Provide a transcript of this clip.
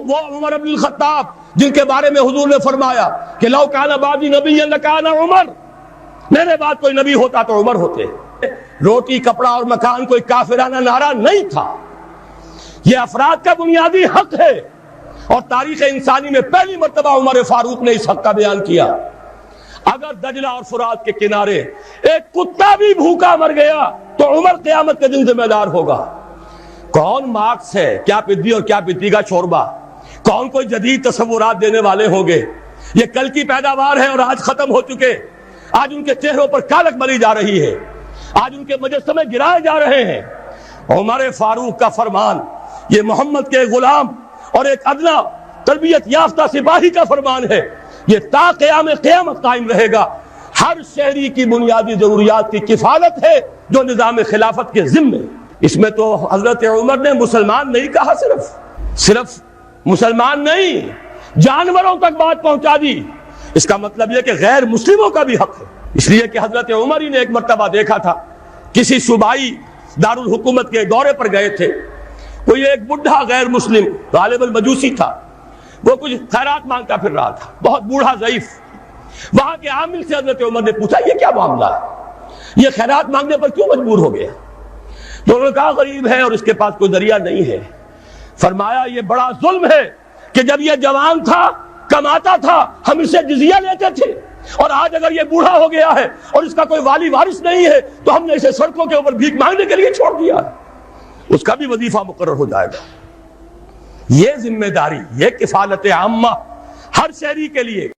وہ عمر بن الخطاب جن کے بارے میں حضور نے فرمایا کہ لو کان بعدی نبی لکان عمر، میرے بعد کوئی نبی ہوتا تو عمر ہوتے۔ روٹی کپڑا اور مکان کوئی کافرانہ نعرہ نہیں تھا، یہ افراد کا بنیادی حق ہے، اور تاریخ انسانی میں پہلی مرتبہ عمر فاروق نے اس حق کا بیان کیا۔ اگر دجلہ اور فرات کے کنارے ایک کتا بھی بھوکا مر گیا تو عمر قیامت کے دن ذمہ دار ہوگا۔ کون مارکس ہے، کیا پدی اور کیا پتی کا شوربہ، کون کوئی جدید تصورات دینے والے ہوں گے؟ یہ کل کی پیداوار ہے اور آج ختم ہو چکے، آج ان کے چہروں پر کالک بری جا رہی ہے، آج ان کے مجسمے گرائے جا رہے ہیں۔ عمر فاروق کا فرمان یہ محمد کے غلام اور ایک ادنا تربیت یافتہ سپاہی کا فرمان ہے، یہ تا قیامت قائم رہے گا۔ ہر شہری کی بنیادی ضروریات کی کفالت ہے جو نظام خلافت کے ذمے۔ اس میں تو حضرت عمر نے مسلمان نہیں کہا، صرف مسلمان نہیں، جانوروں تک بات پہنچا دی۔ اس کا مطلب یہ کہ غیر مسلموں کا بھی حق ہے، اس لیے کہ حضرت عمر ہی نے ایک مرتبہ دیکھا تھا، کسی صوبائی دارالحکومت کے دورے پر گئے تھے، کوئی ایک بڈھا غیر مسلم غالب المجوسی تھا، وہ کچھ خیرات مانگتا پھر رہا تھا، بہت بوڑھا ضعیف۔ وہاں کے عامل سے حضرت عمر نے پوچھا یہ کیا معاملہ ہے، یہ خیرات مانگنے پر کیوں مجبور ہو گیا؟ تو انہوں نے کہا غریب ہے اور اس کے پاس کوئی ذریعہ نہیں ہے۔ فرمایا یہ بڑا ظلم ہے کہ جب یہ جوان تھا کماتا تھا ہم اس سے جزیہ لیتے تھے، اور آج اگر یہ بوڑھا ہو گیا ہے اور اس کا کوئی والی وارث نہیں ہے تو ہم نے اسے سڑکوں کے اوپر بھیک مانگنے کے لیے چھوڑ دیا ہے، اس کا بھی وظیفہ مقرر ہو جائے گا۔ یہ ذمہ داری، یہ کفالت عامہ ہر شہری کے لیے